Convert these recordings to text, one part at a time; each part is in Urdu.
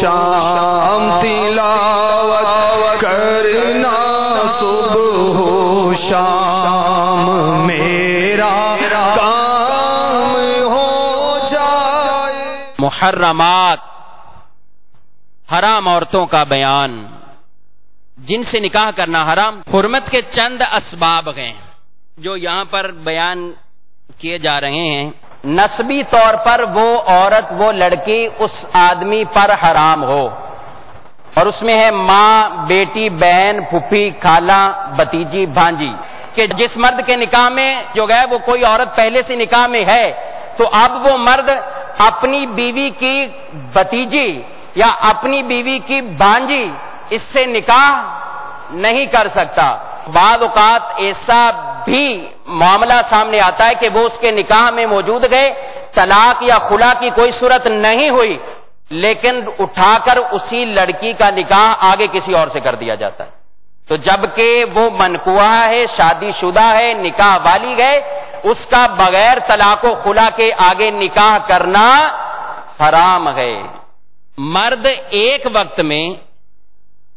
شام تلاوت کرنا صبح و شام میرا کام ہو جائے۔ محرمات، حرام عورتوں کا بیان، جن سے نکاح کرنا حرام۔ حرمت کے چند اسباب ہیں جو یہاں پر بیان کیے جا رہے ہیں۔ نسبی طور پر وہ عورت، وہ لڑکی اس آدمی پر حرام ہو، اور اس میں ہے ماں، بیٹی، بہن، پھوپھی، خالہ، بھتیجی، بھانجی، کہ جس مرد کے نکاح میں جو ہے وہ کوئی عورت پہلے سے نکاح میں ہے، تو اب وہ مرد اپنی بیوی کی بھتیجی یا اپنی بیوی کی بھانجی اس سے نکاح نہیں کر سکتا۔ بعض اوقات ایسا بھی معاملہ سامنے آتا ہے کہ وہ اس کے نکاح میں موجود گئے، طلاق یا خلا کی کوئی صورت نہیں ہوئی، لیکن اٹھا کر اسی لڑکی کا نکاح آگے کسی اور سے کر دیا جاتا ہے، تو جبکہ وہ منکوحہ ہے، شادی شدہ ہے، نکاح والی ہے، اس کا بغیر طلاق و خلا کے آگے نکاح کرنا حرام ہے۔ مرد ایک وقت میں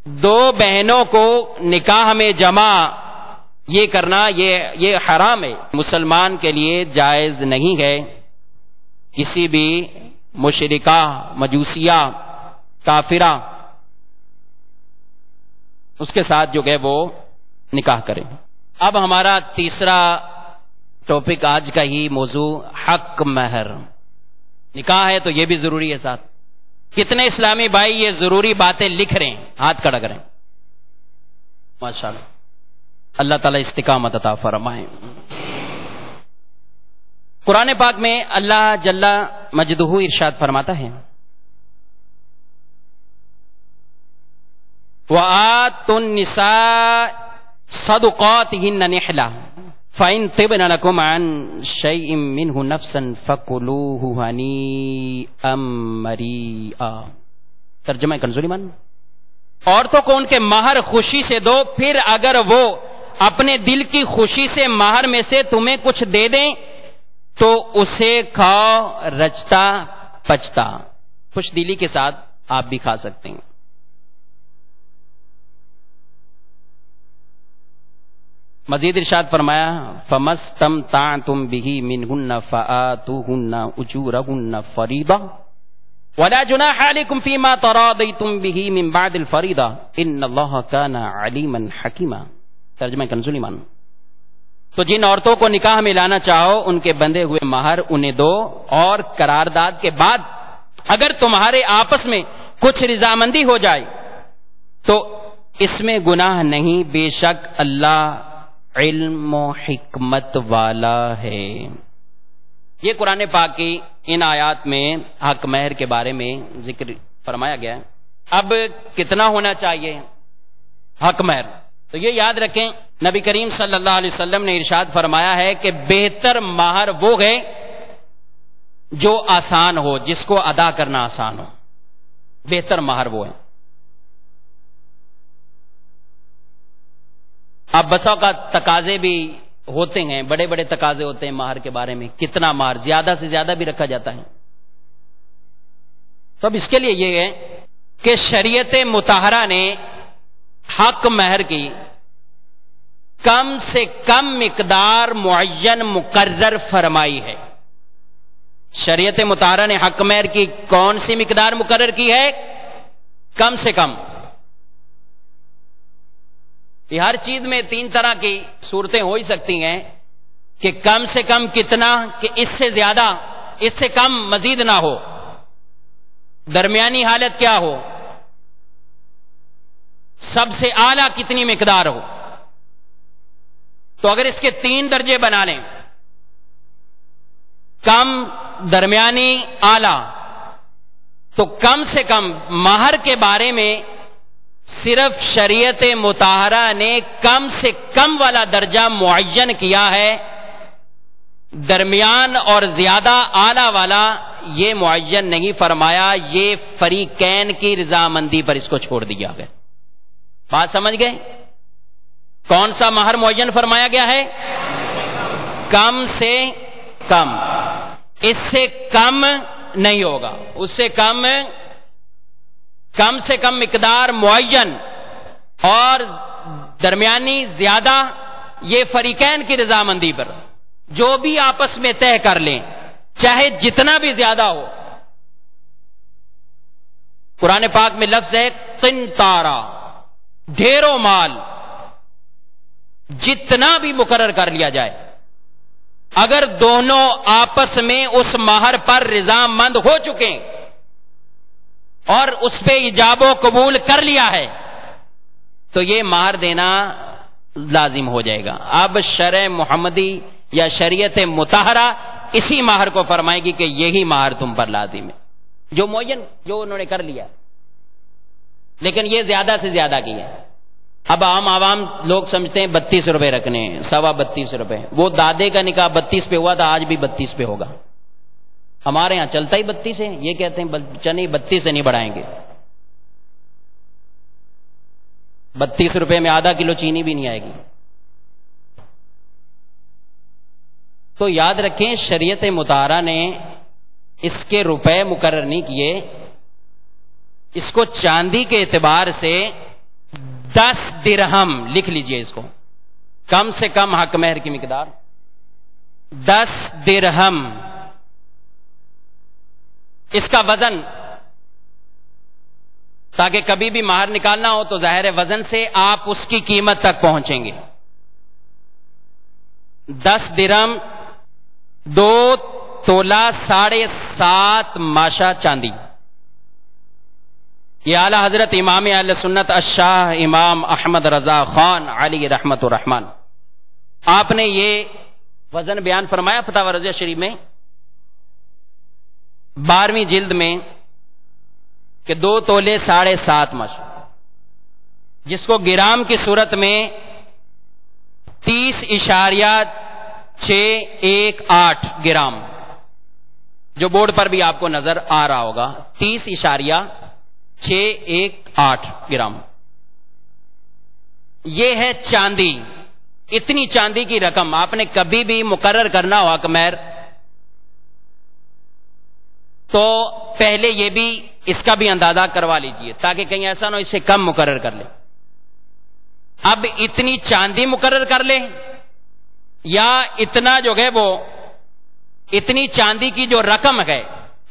دو بہنوں کو نکاح میں جمع یہ کرنا یہ حرام ہے، مسلمان کے لیے جائز نہیں ہے کسی بھی مشرکہ، مجوسیہ، کافرہ اس کے ساتھ جو ہے وہ نکاح کریں۔ اب ہمارا تیسرا ٹاپک آج کا ہی موضوع حق مہر۔ نکاح ہے تو یہ بھی ضروری ہے ساتھ۔ کتنے اسلامی بھائی یہ ضروری باتیں لکھ رہے ہیں؟ ہاتھ کھڑا کریں۔ ماشاءاللہ، اللہ تعالیٰ استقامت عطا فرمائے۔ قرآن پاک میں اللہ جل مجدہ ارشاد فرماتا ہے، وَآتُوا النِّسَاءَ صَدُقَاتِهِنَّ نِحْلَةً فَإِن طِبْنَ لَكُمْ عَن شَيْءٍ مِّنْهُ نَفْسًا فَكُلُوهُ هَنِيئًا مَرِيئًا۔ ترجمہ کنز الایمان، عورتوں کو ان کے مہر خوشی سے دو، پھر اگر وہ اپنے دل کی خوشی سے مہر میں سے تمہیں کچھ دے دیں تو اسے کھاؤ رچتا پچتا، خوش دلی کے ساتھ آپ بھی کھا سکتے ہیں۔ مزید ارشاد فرمایا، فَمَسْتَمْتَعْتُمْ بِهِ مِنْهُنَّ فَآتُوهُنَّ أُجُورَهُنَّ فَرِيضَةً وَلَا جُنَاحَ عَلَيْكُمْ فِيمَا تَرَاضَيْتُمْ بِهِ مِنْ بَعْدِ الْفَرِيضَةِ إِنَّ اللَّهَ كَانَ عَلِيمًا حَكِيمًا۔ ترجمہ کنز الایمان، تو جن عورتوں کو نکاح میں لانا چاہو ان کے بندھے ہوئے مہر انہیں دو، اور قرارداد کے بعد اگر تمہارے آپس میں کچھ رضامندی ہو جائے تو اس میں گناہ نہیں، بے شک اللہ علم و حکمت والا ہے۔ یہ قرآن پاک کی ان آیات میں حق مہر کے بارے میں ذکر فرمایا گیا ہے۔ اب کتنا ہونا چاہیے حق مہر؟ تو یہ یاد رکھیں، نبی کریم صلی اللہ علیہ وسلم نے ارشاد فرمایا ہے کہ بہتر مہر وہ ہے جو آسان ہو، جس کو ادا کرنا آسان ہو، بہتر مہر وہ ہے۔ اب بسوں کا تقاضے بھی ہوتے ہیں، بڑے بڑے تقاضے ہوتے ہیں مہر کے بارے میں، کتنا مہر، زیادہ سے زیادہ بھی رکھا جاتا ہے۔ تو اب اس کے لیے یہ ہے کہ شریعت مطہرہ نے حق مہر کی کم سے کم مقدار معین مقرر فرمائی ہے۔ شریعت مطہرہ نے حق مہر کی کون سی مقدار مقرر کی ہے؟ کم سے کم۔ یہ ہر چیز میں تین طرح کی صورتیں ہو ہی سکتی ہیں کہ کم سے کم کتنا، کہ اس سے زیادہ، اس سے کم مزید نہ ہو، درمیانی حالت کیا ہو، سب سے اعلیٰ کتنی مقدار ہو۔ تو اگر اس کے تین درجے بنا لیں، کم، درمیانی، اعلیٰ، تو کم سے کم مہر کے بارے میں صرف شریعت مطہرہ نے کم سے کم والا درجہ معین کیا ہے، درمیان اور زیادہ اعلیٰ والا یہ معین نہیں فرمایا، یہ فریقین کی رضامندی پر اس کو چھوڑ دیا گیا۔ بات سمجھ گئے؟ کون سا مہر معین فرمایا گیا ہے؟ کم سے کم، اس سے کم نہیں ہوگا، اس سے کم کم سے کم مقدار معین اور درمیانی زیادہ، یہ فریقین کی رضامندی پر جو بھی آپس میں طے کر لیں، چاہے جتنا بھی زیادہ ہو۔ قرآن پاک میں لفظ ہے قنطارا، ڈھیروں مال، جتنا بھی مقرر کر لیا جائے، اگر دونوں آپس میں اس مہر پر رضامند ہو چکے اور اس پہ ایجاب و قبول کر لیا ہے تو یہ مہر دینا لازم ہو جائے گا۔ اب شرع محمدی یا شریعت مطہرہ اسی مہر کو فرمائے گی کہ یہی مہر تم پر لازم ہے، جو معین جو انہوں نے کر لیا، لیکن یہ زیادہ سے زیادہ کیا ہے۔ اب عوام لوگ سمجھتے ہیں 32 روپے رکھنے ہیں، 32.25 روپے۔ وہ دادے کا نکاح 32 پہ ہوا تھا، آج بھی 32 پہ ہوگا۔ ہمارے ہاں چلتا ہی 32 ہے، یہ کہتے ہیں چنی 32 سے نہیں بڑھائیں گے۔ 32 روپے میں آدھا کلو چینی بھی نہیں آئے گی۔ تو یاد رکھیں شریعت مطہرہ نے اس کے روپے مقرر نہیں کیے، اس کو چاندی کے اعتبار سے 10 درہم لکھ لیجئے، اس کو کم سے کم حق مہر کی مقدار 10 درہم، اس کا وزن، تاکہ کبھی بھی مہر نکالنا ہو تو ظاہر وزن سے آپ اس کی قیمت تک پہنچیں گے۔ 10 درہم 2 تولہ 7.5 ماشا چاندی۔ یہ اعلی حضرت امام اہل سنت الشاہ امام احمد رضا خان علی رحمت الرحمن، آپ نے یہ وزن بیان فرمایا فتاوی رضیہ شریف میں 12ویں جلد میں کہ 2 تولے 7.5 ماشا، جس کو گرام کی صورت میں 30.618 گرام، جو بورڈ پر بھی آپ کو نظر آ رہا ہوگا، 30.618 گرام، یہ ہے چاندی۔ اتنی چاندی کی رقم آپ نے کبھی بھی مقرر کرنا ہو حق مہر تو پہلے یہ بھی اس کا بھی اندازہ کروا لیجئے، تاکہ کہیں ایسا نہ ہو اس سے کم مقرر کر لیں۔ اب اتنی چاندی مقرر کر لیں یا اتنا جو ہے وہ اتنی چاندی کی جو رقم ہے،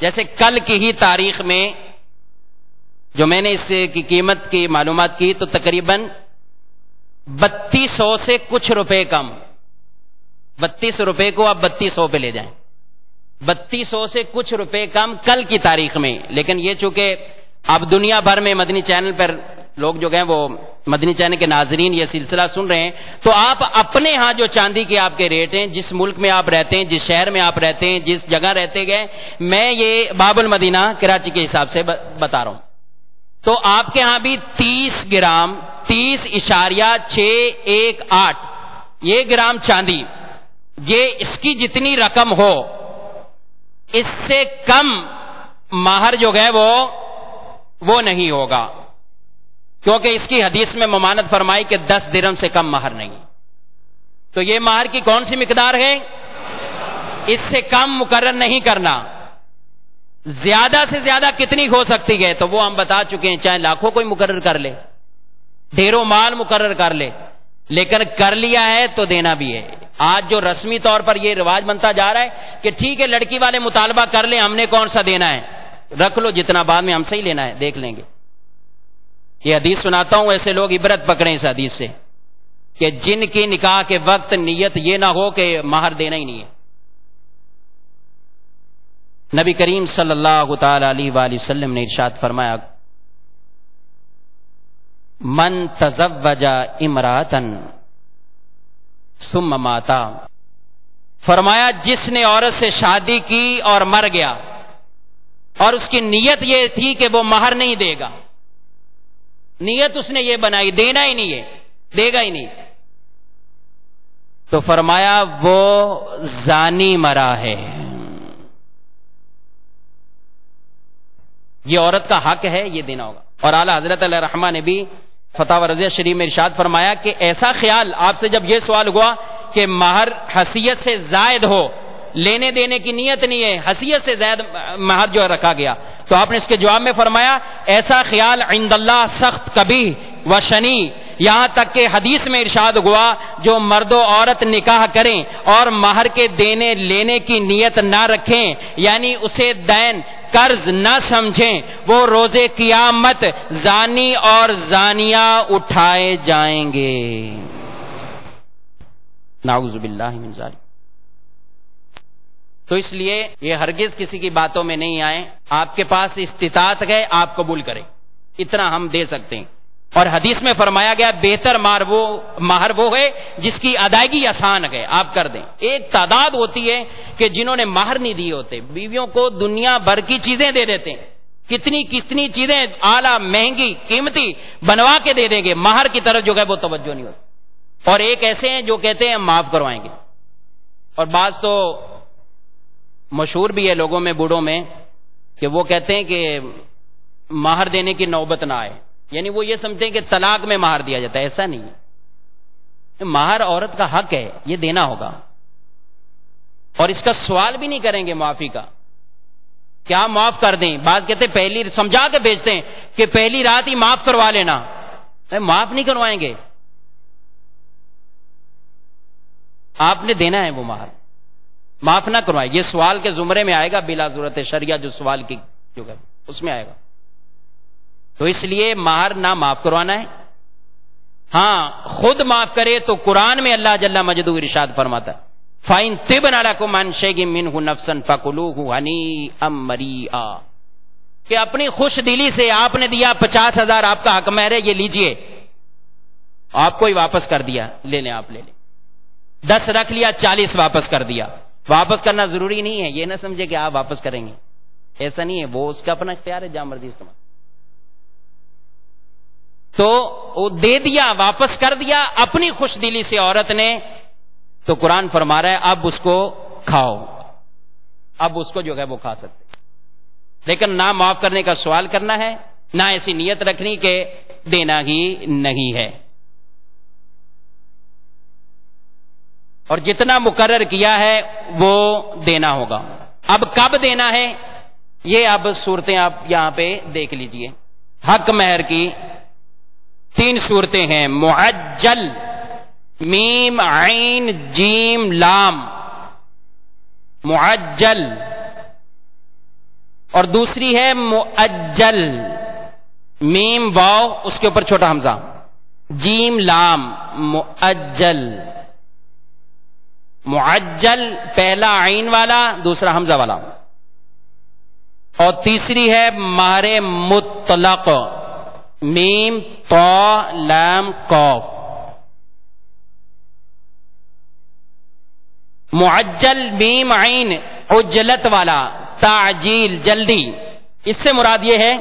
جیسے کل کی ہی تاریخ میں جو میں نے اس کی قیمت کی معلومات کی تو تقریباً 3200 سے کچھ روپے کم، 32 روپے کو آپ 3200 پہ لے جائیں، 3200 سے کچھ روپے کم کل کی تاریخ میں۔ لیکن یہ چونکہ اب دنیا بھر میں مدنی چینل پر لوگ جو ہیں وہ مدنی چینل کے ناظرین یہ سلسلہ سن رہے ہیں، تو آپ اپنے ہاں جو چاندی کے آپ کے ریٹ ہیں، جس ملک میں آپ رہتے ہیں، جس شہر میں آپ رہتے ہیں، جس جگہ رہتے گئے، میں یہ باب المدینہ کراچی کے حساب سے بتا رہا ہوں، تو آپ کے ہاں بھی 30 گرام 30.618 یہ گرام چاندی، یہ اس کی جتنی رقم ہو اس سے کم مہر جو ہے وہ نہیں ہوگا، کیونکہ اس کی حدیث میں ممانت فرمائی کہ 10 درہم سے کم مہر نہیں۔ تو یہ مہر کی کون سی مقدار ہے؟ اس سے کم مقرر نہیں کرنا۔ زیادہ سے زیادہ کتنی ہو سکتی ہے تو وہ ہم بتا چکے ہیں، چاہے لاکھوں کوئی مقرر کر لے، ڈھیروں مال مقرر کر لے، لیکن کر لیا ہے تو دینا بھی ہے۔ آج جو رسمی طور پر یہ رواج بنتا جا رہا ہے کہ ٹھیک ہے لڑکی والے مطالبہ کر لیں، ہم نے کون سا دینا ہے، رکھ لو جتنا، بعد میں ہم سے ہی لینا ہے، دیکھ لیں گے۔ یہ حدیث سناتا ہوں، ایسے لوگ عبرت پکڑیں اس حدیث سے کہ جن کی نکاح کے وقت نیت یہ نہ ہو کہ مہر دینا ہی نہیں ہے۔ نبی کریم صلی اللہ تعالی علیہ وآلہ وسلم نے ارشاد فرمایا، من تزوج امرأة ثم مات، فرمایا جس نے عورت سے شادی کی اور مر گیا اور اس کی نیت یہ تھی کہ وہ مہر نہیں دے گا، نیت اس نے یہ بنائی دینا ہی نہیں ہے، دے گا ہی نہیں، تو فرمایا وہ زانی مرا ہے۔ یہ عورت کا حق ہے، یہ دینا ہوگا۔ اور اعلی حضرت علیہ رحمہ نے بھی فتاوی رضیہ شریف میں ارشاد فرمایا کہ ایسا خیال آپ سے جب یہ سوال ہوا کہ مہر حیثیت سے زائد ہو، لینے دینے کی نیت نہیں ہے، حیثیت سے زائد مہر جو رکھا گیا، تو آپ نے اس کے جواب میں فرمایا ایسا خیال عند اللہ سخت کبھی و شنی، یہاں تک کہ حدیث میں ارشاد ہوا جو مرد و عورت نکاح کریں اور مہر کے دینے لینے کی نیت نہ رکھیں، یعنی اسے دین قرض نہ سمجھیں، وہ روز قیامت زانی اور زانیہ اٹھائے جائیں گے۔ نعوذ باللہ من ذالک۔ تو اس لیے یہ ہرگز کسی کی باتوں میں نہیں آئے، آپ کے پاس استطاعت ہے آپ قبول کریں، اتنا ہم دے سکتے ہیں۔ اور حدیث میں فرمایا گیا بہتر مہر وہ ہے جس کی ادائیگی آسان ہے، آپ کر دیں۔ ایک تعداد ہوتی ہے کہ جنہوں نے مہر نہیں دیے ہوتے، بیویوں کو دنیا بھر کی چیزیں دے دیتے ہیں، کتنی چیزیں اعلیٰ مہنگی قیمتی بنوا کے دے دیں گے، مہر کی طرف جو ہے وہ توجہ نہیں ہوتی۔ اور ایک ایسے ہیں جو کہتے ہیں معاف کروائیں گے، اور بعض تو مشہور بھی ہے لوگوں میں، بوڑھوں میں، کہ وہ کہتے ہیں کہ مہر دینے کی نوبت نہ آئے، یعنی وہ یہ سمجھتے ہیں کہ طلاق میں مہر دیا جاتا ہے، ایسا نہیں ہے۔ مہر عورت کا حق ہے، یہ دینا ہوگا، اور اس کا سوال بھی نہیں کریں گے معافی کا، کیا معاف کر دیں۔ بعض کہتے ہیں پہلی سمجھا کے بھیجتے ہیں کہ پہلی رات ہی معاف کروا لینا، معاف نہیں کروائیں گے، آپ نے دینا ہے وہ مہر، معاف نہ کروائے۔ یہ سوال کے زمرے میں آئے گا، بلا ضرورت شرعیہ جو سوال کی جو ہے اس میں آئے گا۔ تو اس لیے مہر نہ معاف کروانا ہے، ہاں خود معاف کرے تو قرآن میں اللہ جل مجدہ ارشاد فرماتا ہے فَإِن طِبْنَ لَكُمْ عَنْ شَيْءٍ مِّنْهُ نَفْسًا فَكُلُوهُ هَنِيئًا مَرِيئًا، کہ اپنی خوش دلی سے آپ نے دیا 50,000 آپ کا حق مہر ہے، یہ لیجئے، آپ کو ہی واپس کر دیا، لے لیں آپ لے لیں، 10 رکھ لیا 40 واپس کر دیا۔ واپس کرنا ضروری نہیں ہے، یہ نہ سمجھے کہ آپ واپس کریں گے، ایسا نہیں ہے، وہ اس کا اپنا اختیار ہے، جہاں مرضی استعمال۔ تو وہ دے دیا، واپس کر دیا اپنی خوش دلی سے عورت نے، تو قرآن فرما رہا ہے اب اس کو کھاؤ، اب اس کو جو ہے وہ کھا سکتے، لیکن نہ معاف کرنے کا سوال کرنا ہے، نہ ایسی نیت رکھنی کہ دینا ہی نہیں ہے۔ اور جتنا مقرر کیا ہے وہ دینا ہوگا۔ اب کب دینا ہے یہ اب صورتیں آپ یہاں پہ دیکھ لیجئے۔ حق مہر کی 3 صورتیں ہیں، معجل، میم عین جیم لام، معجل، اور دوسری ہے مؤجل، میم واو اس کے اوپر چھوٹا حمزہ، جیم لام، مؤجل۔ معجل پہلا عین والا، دوسرا حمزہ والا، اور تیسری ہے مہر مطلق، میم طا لام قاف۔ معجل میم عین عجلت والا، تعجیل جلدی، اس سے مراد یہ ہے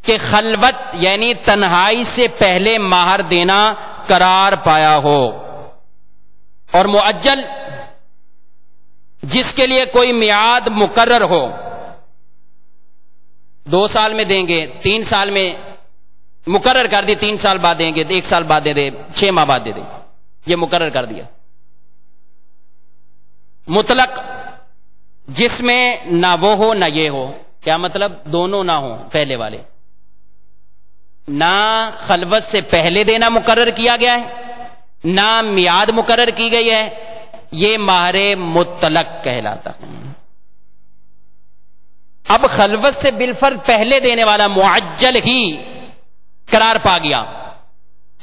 کہ خلوت یعنی تنہائی سے پہلے مہر دینا قرار پایا ہو، اور مؤجل جس کے لیے کوئی میعاد مقرر ہو، 2 سال میں دیں گے، 3 سال میں مقرر کر دی، 3 سال بعد دیں گے، 1 سال بعد دے دے، 6 ماہ بعد دے دے، یہ مقرر کر دیا۔ مطلق جس میں نہ وہ ہو نہ یہ ہو، کیا مطلب؟ دونوں نہ ہو، پہلے والے، نہ خلوت سے پہلے دینا مقرر کیا گیا ہے، نہ میعاد مقرر کی گئی ہے، یہ مہر مطلق کہلاتا ہے۔ اب خلوت سے بالفرض پہلے دینے والا معجل ہی قرار پا گیا،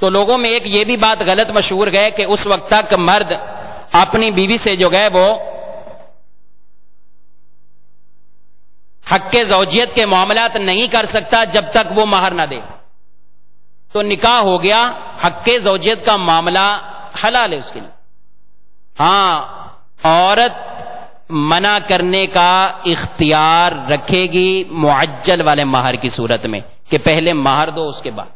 تو لوگوں میں ایک یہ بھی بات غلط مشہور ہے کہ اس وقت تک مرد اپنی بیوی سے جو ہے وہ حق زوجیت کے معاملات نہیں کر سکتا جب تک وہ مہر نہ دے، تو نکاح ہو گیا، حق زوجیت کا معاملہ حلال ہے اس کے لیے۔ ہاں عورت منع کرنے کا اختیار رکھے گی معجل والے مہر کی صورت میں کہ پہلے مہر دو اس کے بعد۔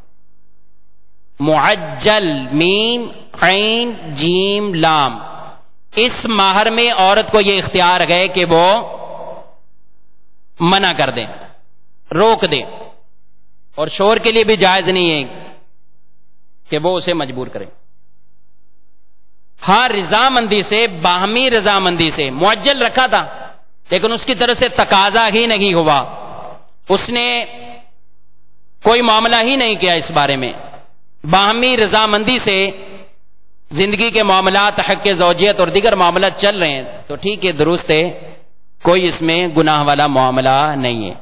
معجل میم عین جیم لام، اس مہر میں عورت کو یہ اختیار ہے کہ وہ منع کر دیں، روک دیں، اور شوہر کے لیے بھی جائز نہیں ہے کہ وہ اسے مجبور کرے۔ ہاں رضامندی سے، باہمی رضامندی سے معجل رکھا تھا، لیکن اس کی طرف سے تقاضا ہی نہیں ہوا، اس نے کوئی معاملہ ہی نہیں کیا اس بارے میں، باہمی رضامندی سے زندگی کے معاملات، حق زوجیت اور دیگر معاملات چل رہے ہیں، تو ٹھیک ہے، درست ہے، کوئی اس میں گناہ والا معاملہ نہیں ہے،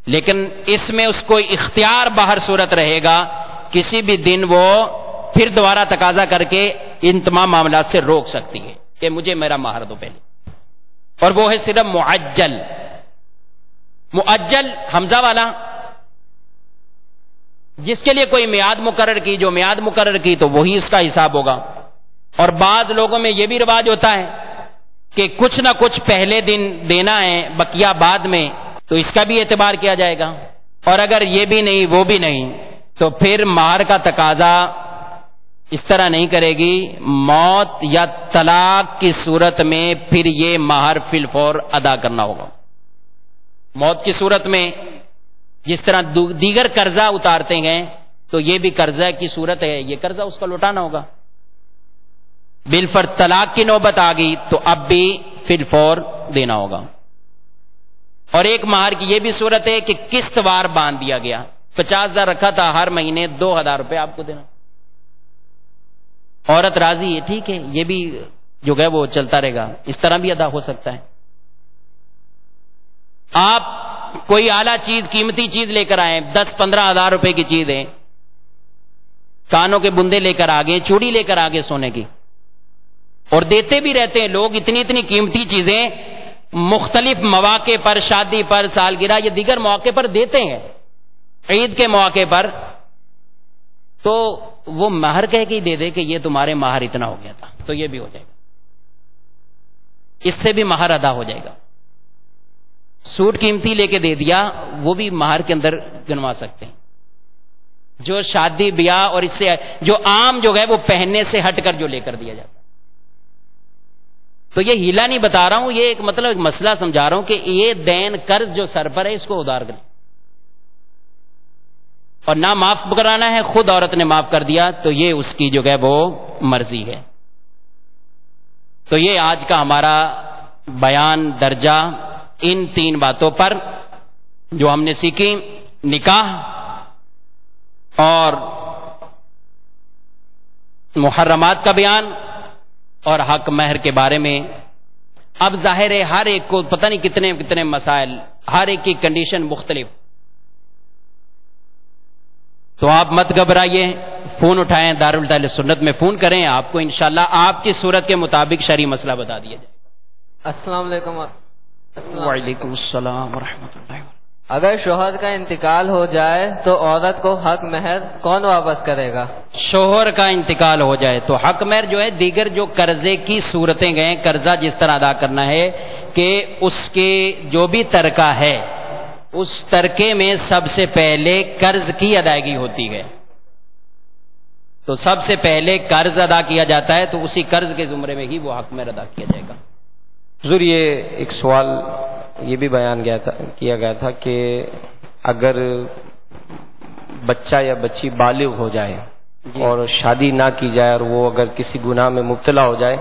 لیکن اس میں اس کو اختیار باہر صورت رہے گا، کسی بھی دن وہ پھر دوبارہ تقاضا کر کے ان تمام معاملات سے روک سکتی ہے کہ مجھے میرا مہر دو پہلے، اور وہ ہے صرف معجل۔ معجل حمزہ والا، جس کے لیے کوئی میعاد مقرر کی، جو میعاد مقرر کی تو وہی اس کا حساب ہوگا۔ اور بعض لوگوں میں یہ بھی رواج ہوتا ہے کہ کچھ نہ کچھ پہلے دن دینا ہے، بقیہ بعد میں، تو اس کا بھی اعتبار کیا جائے گا۔ اور اگر یہ بھی نہیں وہ بھی نہیں تو پھر مہر کا تقاضا اس طرح نہیں کرے گی، موت یا طلاق کی صورت میں پھر یہ مہر فی الفور ادا کرنا ہوگا۔ موت کی صورت میں جس طرح دیگر قرضہ اتارتے ہیں تو یہ بھی قرضہ کی صورت ہے، یہ قرضہ اس کا لوٹانا ہوگا۔ بالفرض طلاق کی نوبت آ گئی تو اب بھی فی الفور دینا ہوگا۔ اور ایک مہر کی یہ بھی صورت ہے کہ قسط وار باندھ دیا گیا، 50,000 رکھا تھا، ہر مہینے 2,000 روپے آپ کو دینا، عورت راضی ہے، ٹھیک ہے، یہ بھی جو ہے وہ چلتا رہے گا، اس طرح بھی ادا ہو سکتا ہے۔ آپ کوئی اعلیٰ چیز، قیمتی چیز لے کر آئے، 10-15 ہزار روپے کی چیز ہے، کانوں کے بندے لے کر آگے، چوڑی لے کر آگے سونے کی، اور دیتے بھی رہتے ہیں لوگ اتنی اتنی قیمتی چیزیں مختلف مواقع پر، شادی پر، سالگرہ یا دیگر مواقع پر دیتے ہیں، عید کے مواقع پر، تو وہ مہر کہہ کے ہی دے دے کہ یہ تمہارے مہر اتنا ہو گیا تھا، تو یہ بھی ہو جائے گا، اس سے بھی مہر ادا ہو جائے گا۔ سوٹ قیمتی لے کے دے دیا، وہ بھی مہر کے اندر گنوا سکتے ہیں۔ جو شادی بیاہ اور اس سے جو عام جو ہے وہ پہننے سے ہٹ کر جو لے کر دیا جاتا ہے، تو یہ ہیلا نہیں بتا رہا ہوں، یہ ایک مطلب ایک مسئلہ سمجھا رہا ہوں کہ یہ دین قرض جو سر پر ہے اس کو ادار کریں، اور نہ معاف کرانا ہے، خود عورت نے معاف کر دیا تو یہ اس کی جو ہے وہ مرضی ہے۔ تو یہ آج کا ہمارا بیان درجہ ان 3 باتوں پر جو ہم نے سیکھی، نکاح اور محرمات کا بیان اور حق مہر کے بارے میں۔ اب ظاہر ہے ہر ایک کو پتہ نہیں کتنے کتنے مسائل، ہر ایک کی کنڈیشن مختلف، تو آپ مت گھبرائیے، فون اٹھائیں، دارالتعلیم سنت میں فون کریں، آپ کو انشاءاللہ آپ کی صورت کے مطابق شرعی مسئلہ بتا دیا جائے۔ السلام علیکم۔ وعلیکم السلام ورحمۃ اللہ وبرکاتہ۔ اگر شوہر کا انتقال ہو جائے تو عورت کو حق مہر کون واپس کرے گا؟ شوہر کا انتقال ہو جائے تو حق مہر جو ہے دیگر جو قرضے کی صورتیں گئے، قرضہ جس طرح ادا کرنا ہے کہ اس کے جو بھی ترکہ ہے اس ترکے میں سب سے پہلے قرض کی ادائیگی ہوتی ہے، تو سب سے پہلے قرض ادا کیا جاتا ہے، تو اسی قرض کے زمرے میں ہی وہ حق مہر ادا کیا جائے گا۔ حضور یہ ایک سوال یہ بھی بیان کیا گیا تھا کہ اگر بچہ یا بچی بالغ ہو جائے اور شادی نہ کی جائے اور وہ اگر کسی گناہ میں مبتلا ہو جائے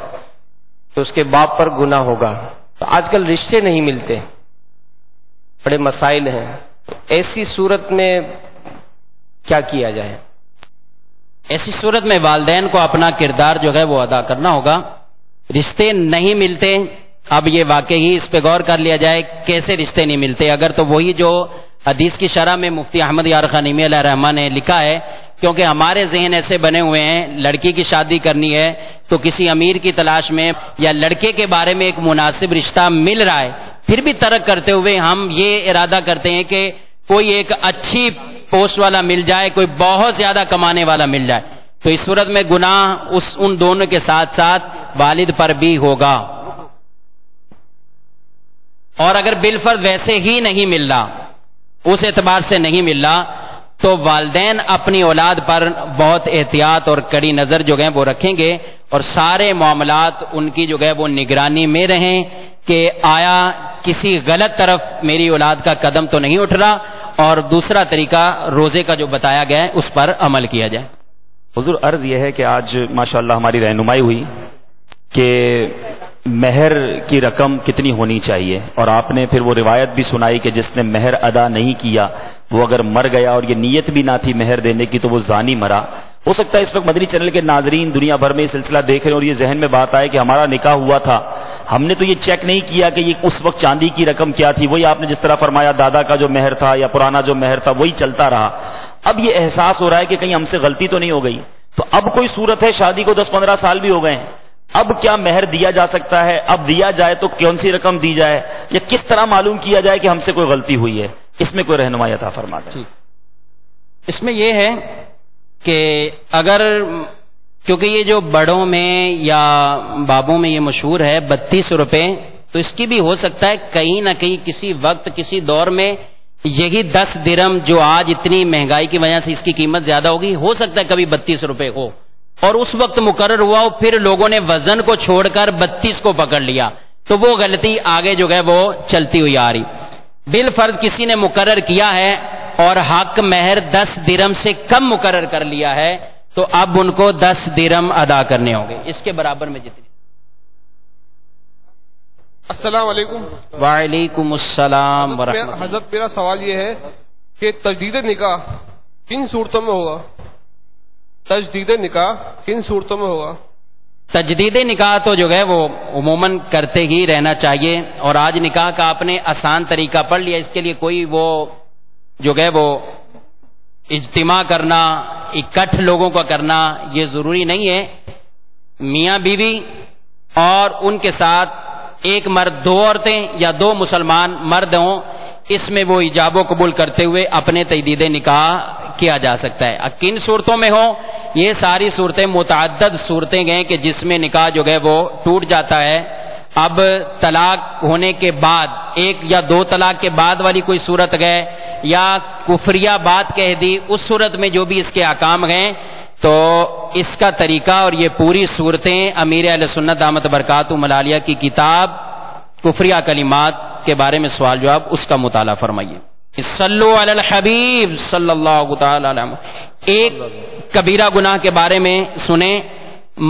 تو اس کے باپ پر گناہ ہوگا، تو آج کل رشتے نہیں ملتے، بڑے مسائل ہیں، تو ایسی صورت میں کیا کیا جائے؟ ایسی صورت میں والدین کو اپنا کردار جو ہے وہ ادا کرنا ہوگا۔ رشتے نہیں ملتے، اب یہ واقعی اس پہ غور کر لیا جائے کیسے رشتے نہیں ملتے۔ اگر تو وہی جو حدیث کی شرح میں مفتی احمد یار خان نعیمی علیہ الرحمہ نے لکھا ہے، کیونکہ ہمارے ذہن ایسے بنے ہوئے ہیں لڑکی کی شادی کرنی ہے تو کسی امیر کی تلاش میں یا لڑکے کے بارے میں ایک مناسب رشتہ مل رہا ہے، پھر بھی ترک کرتے ہوئے ہم یہ ارادہ کرتے ہیں کہ کوئی ایک اچھی پوسٹ والا مل جائے، کوئی بہت زیادہ کمانے والا مل جائے، تو اس صورت میں گناہ ان دونوں کے ساتھ ساتھ والد پر بھی ہوگا۔ اور اگر بالفرض ویسے ہی نہیں مل رہا، اس اعتبار سے نہیں مل رہا، تو والدین اپنی اولاد پر بہت احتیاط اور کڑی نظر جو ہے وہ رکھیں گے، اور سارے معاملات ان کی جو ہے وہ نگرانی میں رہیں کہ آیا کسی غلط طرف میری اولاد کا قدم تو نہیں اٹھ رہا، اور دوسرا طریقہ روزے کا جو بتایا گیا ہے اس پر عمل کیا جائے۔ حضور عرض یہ ہے کہ آج ماشاءاللہ ہماری رہنمائی ہوئی کہ مہر کی رقم کتنی ہونی چاہیے، اور آپ نے پھر وہ روایت بھی سنائی کہ جس نے مہر ادا نہیں کیا وہ اگر مر گیا اور یہ نیت بھی نہ تھی مہر دینے کی تو وہ زانی مرا۔ ہو سکتا ہے اس وقت مدنی چینل کے ناظرین دنیا بھر میں یہ سلسلہ دیکھ رہے ہیں اور یہ ذہن میں بات آئے کہ ہمارا نکاح ہوا تھا، ہم نے تو یہ چیک نہیں کیا کہ یہ اس وقت چاندی کی رقم کیا تھی، وہی آپ نے جس طرح فرمایا دادا کا جو مہر تھا یا پرانا جو مہر تھا وہی چلتا رہا۔ اب یہ احساس ہو رہا ہے کہ کہیں ہم سے غلطی تو نہیں ہو گئی، تو اب کوئی صورت ہے شادی کو 10-15 سال بھی ہو گئے ہیں، اب کیا مہر دیا جا سکتا ہے؟ اب دیا جائے تو کون سی رقم دی جائے، یا کس طرح معلوم کیا جائے کہ ہم سے کوئی غلطی ہوئی ہے؟ اس میں کوئی رہنمائی عطا فرما دیں۔ اس میں یہ ہے کہ اگر کیونکہ یہ جو بڑوں میں یا بابوں میں یہ مشہور ہے 32 روپے، تو اس کی بھی ہو سکتا ہے کہیں نہ کہیں کسی وقت کسی دور میں یہی 10 درم جو آج اتنی مہنگائی کی وجہ سے اس کی قیمت زیادہ ہوگی، ہو سکتا ہے کبھی 32 روپے ہو، اور اس وقت مقرر ہوا ہو، پھر لوگوں نے وزن کو چھوڑ کر 32 کو پکڑ لیا، تو وہ غلطی آگے جو ہے وہ چلتی ہوئی آ رہی۔ بالفرض کسی نے مقرر کیا ہے اور حق مہر 10 درم سے کم مقرر کر لیا ہے، تو اب ان کو 10 درم ادا کرنے ہوں گے، اس کے برابر میں جتنی۔ السلام علیکم۔ وعلیکم السلام ورحمۃ اللہ۔ حضرت میرا سوال یہ ہے کہ تجدید نکاح کن صورتوں میں ہوگا؟ تجدید نکاح کن صورتوں میں ہوگا؟ تجدید نکاح تو جو ہے وہ عموماً کرتے ہی رہنا چاہیے، اور آج نکاح کا آپ نے آسان طریقہ پڑھ لیا، اس کے لیے کوئی وہ جو ہے وہ اجتماع کرنا، اکٹھ لوگوں کا کرنا یہ ضروری نہیں ہے۔ میاں بیوی اور ان کے ساتھ ایک مرد، 2 عورتیں یا 2 مسلمان مرد ہوں، اس میں وہ ایجاب و قبول کرتے ہوئے اپنے تجدید نکاح کیا جا سکتا ہے۔ کن صورتوں میں ہو؟ یہ ساری صورتیں متعدد صورتیں گئیں کہ جس میں نکاح جو ہے وہ ٹوٹ جاتا ہے۔ اب طلاق ہونے کے بعد 1 یا 2 طلاق کے بعد والی کوئی صورت گئے، یا کفریہ بات کہہ دی، اس صورت میں جو بھی اس کے احکام ہیں، تو اس کا طریقہ اور یہ پوری صورتیں امیر اہل سنت دامت برکاتہ ملالیہ کی کتاب کفریہ کلمات کے بارے میں سوال جواب اس کا مطالعہ فرمائیے۔ صلو علی الحبیب صلی اللہ تعالی علیہ وسلم۔ ایک کبیرہ گناہ کے بارے میں سنیں،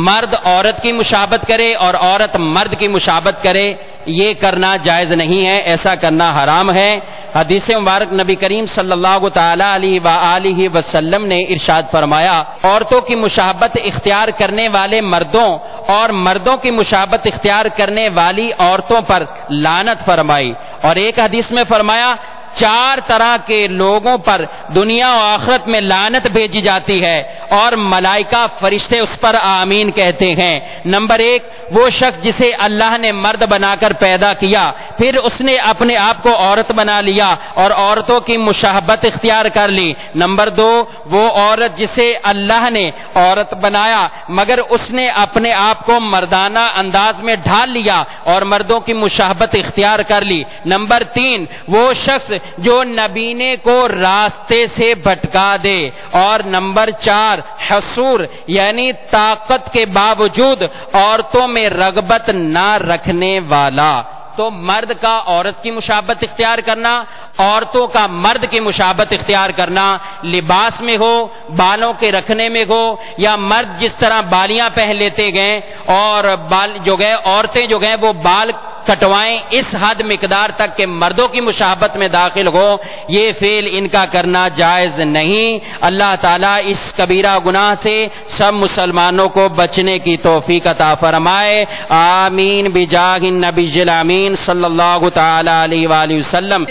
مرد عورت کی مشابہت کرے اور عورت مرد کی مشابہت کرے، یہ کرنا جائز نہیں ہے، ایسا کرنا حرام ہے۔ حدیث مبارک نبی کریم صلی اللہ تعالی علیہ وآلہ وسلم نے ارشاد فرمایا، عورتوں کی مشابہت اختیار کرنے والے مردوں اور مردوں کی مشابہت اختیار کرنے والی عورتوں پر لعنت فرمائی، اور ایک حدیث میں فرمایا 4 طرح کے لوگوں پر دنیا و آخرت میں لعنت بھیجی جاتی ہے، اور ملائکہ فرشتے اس پر آمین کہتے ہیں۔ نمبر 1، وہ شخص جسے اللہ نے مرد بنا کر پیدا کیا، پھر اس نے اپنے آپ کو عورت بنا لیا اور عورتوں کی مشابہت اختیار کر لی۔ نمبر 2، وہ عورت جسے اللہ نے عورت بنایا مگر اس نے اپنے آپ کو مردانہ انداز میں ڈھال لیا اور مردوں کی مشابہت اختیار کر لی۔ نمبر 3، وہ شخص جو نبینے کو راستے سے بھٹکا دے، اور نمبر 4، حصور یعنی طاقت کے باوجود عورتوں میں رغبت نہ رکھنے والا۔ تو مرد کا عورت کی مشابہت اختیار کرنا، عورتوں کا مرد کی مشابہت اختیار کرنا، لباس میں ہو، بالوں کے رکھنے میں ہو، یا مرد جس طرح بالیاں پہن لیتے گئے اور بال جو گئے عورتیں جو گئے وہ بال کٹوائیں اس حد مقدار تک کہ مردوں کی مشابہت میں داخل ہو، یہ فعل ان کا کرنا جائز نہیں۔ اللہ تعالیٰ اس کبیرہ گناہ سے سب مسلمانوں کو بچنے کی توفیق عطا فرمائے، آمین بجاہ النبی الامین صلی اللہ تعالی علیہ وآلہ وسلم۔